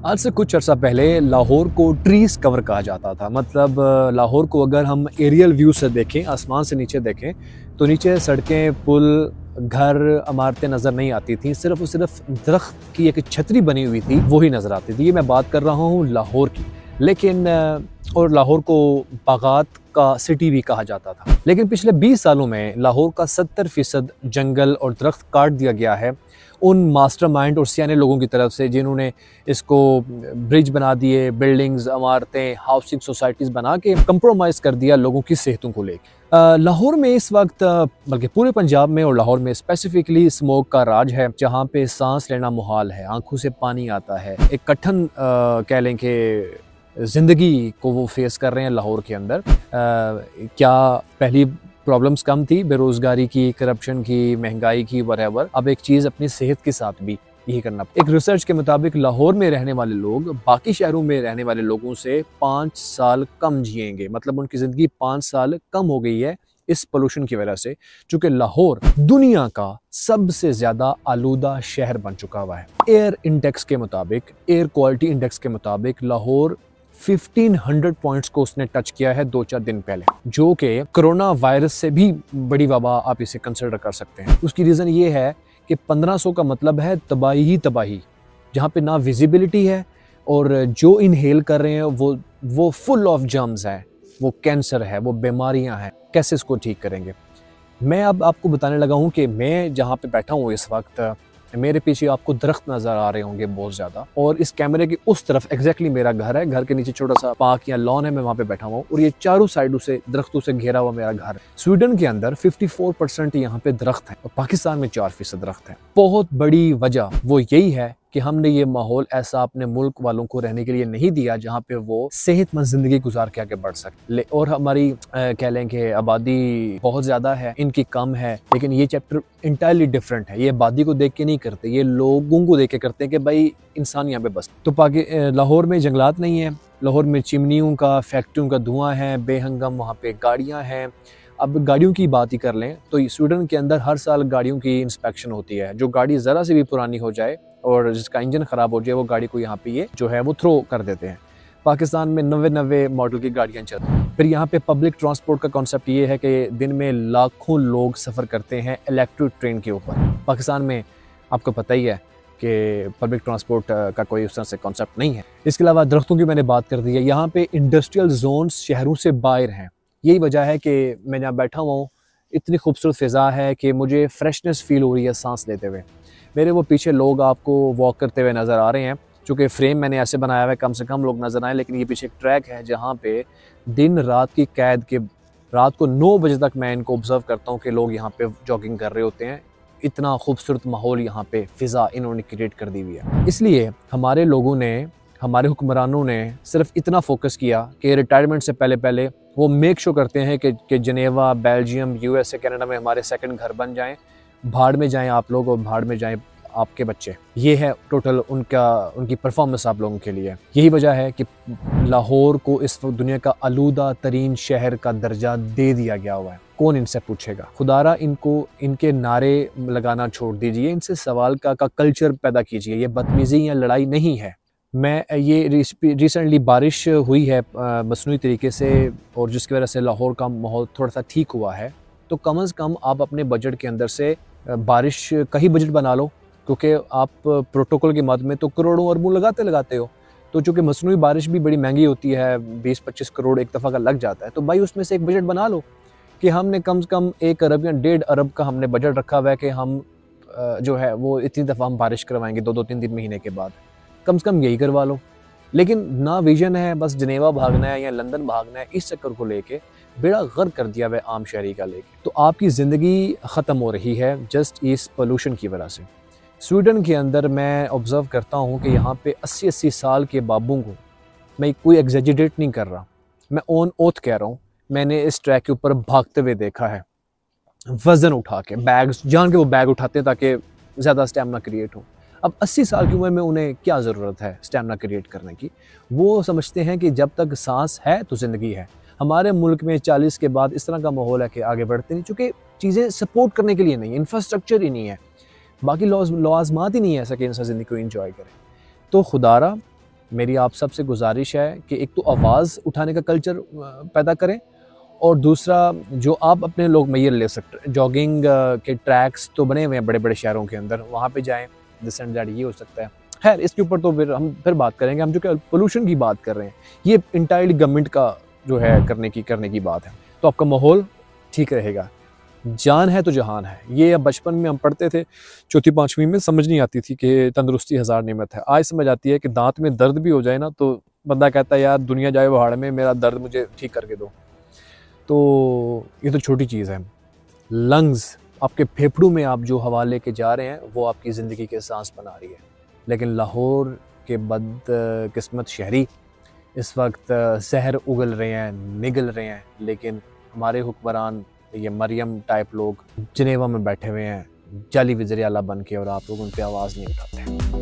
आज से कुछ अर्सा पहले लाहौर को ट्रीज कवर कहा जाता था। मतलब लाहौर को अगर हम एरियल व्यू से देखें, आसमान से नीचे देखें, तो नीचे सड़कें, पुल, घर, इमारतें नज़र नहीं आती थी। सिर्फ और सिर्फ दरख्त की एक छतरी बनी हुई थी, वही नज़र आती थी। ये मैं बात कर रहा हूँ लाहौर की। लेकिन और लाहौर को बागात का सिटी भी कहा जाता था। लेकिन पिछले 20 सालों में लाहौर का 70% जंगल और दरख्त काट दिया गया है उन मास्टरमाइंड और सियाने लोगों की तरफ से, जिन्होंने इसको ब्रिज बना दिए, बिल्डिंग्स, इमारतें, हाउसिंग सोसाइटीज़ बना के कंप्रोमाइज़ कर दिया लोगों की सेहतों को लेकर। लाहौर में इस वक्त, बल्कि पूरे पंजाब में और लाहौर में स्पेसिफिकली, स्मोक का राज है, जहाँ पे सांस लेना मुहाल है, आंखों से पानी आता है। एक कठिन कह लें कि ज़िंदगी को वो फेस कर रहे हैं लाहौर के अंदर। क्या पहली प्रॉब्लम्स कम थी, बेरोज़गारी की, करप्शन की, महंगाई की, वरेवर। अब एक चीज़ अपनी सेहत के साथ भी यही करना। एक रिसर्च के मुताबिक लाहौर में रहने वाले लोग बाकी शहरों में रहने वाले लोगों से 5 साल कम जिएंगे। मतलब उनकी ज़िंदगी 5 साल कम हो गई है इस पोल्यूशन की वजह से, चूँकि लाहौर दुनिया का सबसे ज़्यादा आलूदा शहर बन चुका हुआ है। एयर इंडेक्स के मुताबिक, एयर क्वालिटी इंडेक्स के मुताबिक लाहौर 1500 पॉइंट्स को उसने टच किया है 2-4 दिन पहले, जो कि कोरोना वायरस से भी बड़ी वबा आप इसे कंसिडर कर सकते हैं। उसकी रीज़न ये है कि 1500 का मतलब है तबाही ही तबाही, जहाँ पे ना विजिबिलिटी है और जो इनहेल कर रहे हैं वो फुल ऑफ जर्म्स है, वो कैंसर है, वो बीमारियाँ हैं। कैसे इसको ठीक करेंगे? मैं अब आपको बताने लगा हूँ कि मैं जहाँ पे बैठा हूँ इस वक्त, मेरे पीछे आपको दरख्त नज़र आ रहे होंगे बहुत ज़्यादा, और इस कैमरे की उस तरफ एग्जैक्टली मेरा घर है। घर के नीचे छोटा सा पार्क या लॉन है, मैं वहाँ पे बैठा हुआ हूँ, और ये चारों साइडों से दरख्तों से घिरा हुआ मेरा घर है। स्वीडन के अंदर 54% यहाँ पे दरख्त है और पाकिस्तान में 4% दरख्त है। बहुत बड़ी वजह वो यही है कि हमने ये माहौल ऐसा अपने मुल्क वालों को रहने के लिए नहीं दिया जहाँ पे वो सेहतमंद जिंदगी गुजार के आगे बढ़ सके। और हमारी कह लें कि आबादी बहुत ज़्यादा है, इनकी कम है। लेकिन ये चैप्टर इंटायरली डिफरेंट है। ये आबादी को देख के नहीं करते, ये लोगों को देख के करते हैं कि भाई इंसान यहाँ पे बस। तो लाहौर में जंगलात नहीं है, लाहौर में चिमनियों का, फैक्ट्रियों का धुआं है, बेहंगम वहाँ पे गाड़ियाँ हैं। अब गाड़ियों की बात ही कर लें तो स्वीडन के अंदर हर साल गाड़ियों की इंस्पेक्शन होती है। जो गाड़ी ज़रा से भी पुरानी हो जाए और जिसका इंजन ख़राब हो जाए, वो गाड़ी को यहाँ पे ये जो है वो थ्रो कर देते हैं। पाकिस्तान में 90 मॉडल की गाड़ियाँ चलती हैं। फिर यहाँ पे पब्लिक ट्रांसपोर्ट का कॉन्सेप्ट ये है कि दिन में लाखों लोग सफ़र करते हैं इलेक्ट्रिक ट्रेन के ऊपर। पाकिस्तान में आपको पता ही है कि पब्लिक ट्रांसपोर्ट का कोई उस तरह से कॉन्सेप्ट नहीं है। इसके अलावा दरख्तों की मैंने बात कर दी है। यहाँ पे इंडस्ट्रियल जोन्स शहरों से बाहर हैं। यही वजह है कि मैं जहाँ बैठा हुआ हूँ, इतनी खूबसूरत फ़िज़ा है कि मुझे फ्रेशनेस फील हो रही है सांस लेते हुए। मेरे वो पीछे लोग आपको वॉक करते हुए नज़र आ रहे हैं। चूँकि फ्रेम मैंने ऐसे बनाया हुआ है कम से कम लोग नज़र आए, लेकिन ये पीछे एक ट्रैक है जहाँ पे दिन रात की कैद के, रात को 9 बजे तक मैं इनको ऑब्ज़र्व करता हूँ कि लोग यहाँ पे जॉगिंग कर रहे होते हैं। इतना खूबसूरत माहौल यहाँ पे फ़िज़ा इन्होंने क्रिएट कर दी हुई है। इसलिए हमारे लोगों ने, हमारे हुक्मरानों ने सिर्फ इतना फोकस किया कि रिटायरमेंट से पहले वो मेक श्योर करते हैं कि जनेवा, बेल्जियम, यूएसए, कनाडा में हमारे सेकंड घर बन जाएं। भाड़ में जाएं आप लोग और भाड़ में जाएं आपके बच्चे। ये है टोटल उनकी परफॉर्मेंस आप लोगों के लिए। यही वजह है कि लाहौर को इस दुनिया का आलूदा तरीन शहर का दर्जा दे दिया गया हुआ है। कौन इनसे पूछेगा? खुदारा इनको इनके नारे लगाना छोड़ दीजिए, इनसे सवाल का कल्चर पैदा कीजिए। ये बदतमीजी या लड़ाई नहीं है। मैं ये रिसेंटली बारिश हुई है मसनूई तरीके से, और जिसकी वजह से लाहौर का माहौल थोड़ा सा ठीक हुआ है। तो कम से कम आप अपने बजट के अंदर से बारिश का ही बजट बना लो, क्योंकि आप प्रोटोकॉल के मद में तो करोड़ों अरबों लगाते हो। तो चूँकि मसनूई बारिश भी बड़ी महंगी होती है, 20-25 करोड़ एक दफ़ा का लग जाता है। तो भाई उसमें से एक बजट बना लो कि हमने कम से कम 1 अरब या 1.5 अरब का हमने बजट रखा हुआ है कि हम जो है वो इतनी दफ़ा हम बारिश करवाएंगे 2-2, 3-3 महीने के बाद। कम से कम यही करवा लो। लेकिन ना विजन है, बस जनेवा भागना है या लंदन भागना है, इस चक्कर को लेके बेड़ा गर्क कर दिया वह आम शहरी का लेके। तो आपकी ज़िंदगी ख़त्म हो रही है जस्ट इस पोल्यूशन की वजह से। स्वीडन के अंदर मैं ऑब्ज़र्व करता हूँ कि यहाँ पे 80-80 साल के बाबों को, मैं कोई एग्जेजरेट नहीं कर रहा, मैं ऑन ओथ कह रहा हूँ, मैंने इस ट्रैक के ऊपर भागते हुए देखा है, वज़न उठा के, बैग्स जान के वो बैग उठाते हैं ताकि ज़्यादा स्टैमिना क्रिएट हो। अब 80 साल की उम्र में उन्हें क्या ज़रूरत है स्टैमिना क्रिएट करने की? वो समझते हैं कि जब तक सांस है तो ज़िंदगी है। हमारे मुल्क में 40 के बाद इस तरह का माहौल है कि आगे बढ़ते नहीं, चूँकि चीज़ें सपोर्ट करने के लिए नहीं, इंफ्रास्ट्रक्चर ही नहीं है, बाकी लॉज़मात ही नहीं है ऐसा कि इंसान ज़िंदगी को इंजॉय करे। तो खुदारा मेरी आप सबसे गुजारिश है कि एक तो आवाज़ उठाने का कल्चर पैदा करें, और दूसरा जो आप अपने लोग मैयर ले सकते, जॉगिंग के ट्रैक्स तो बने हुए हैं बड़े बड़े शहरों के अंदर, वहाँ पे जाएं, दिस एंड दैट, ये हो सकता है। खैर इसके ऊपर तो फिर हम बात करेंगे। हम जो कि पोल्यूशन की बात कर रहे हैं, ये इंटायरली गवर्नमेंट का जो है करने की बात है। तो आपका माहौल ठीक रहेगा। जान है तो जहान है, ये अब बचपन में हम पढ़ते थे, चौथी पाँचवीं में समझ नहीं आती थी कि तंदुरुस्ती हज़ार नेमत है। आज समझ आती है कि दांत में दर्द भी हो जाए ना तो बंदा कहता है यार दुनिया जाए पहाड़ में, मेरा दर्द मुझे ठीक करके दो। तो ये तो छोटी चीज़ है। लंग्स, आपके फेफड़ों में आप जो हवा लेके जा रहे हैं वो आपकी ज़िंदगी के सांस बना रही है। लेकिन लाहौर के बदकिस्मत शहरी इस वक्त सहर उगल रहे हैं, निगल रहे हैं, लेकिन हमारे हुक्मरान ये मरियम टाइप लोग जिनेवा में बैठे हुए हैं जाली वज़ीर आला बन के, और आप लोग उन पर आवाज़ नहीं उठाते।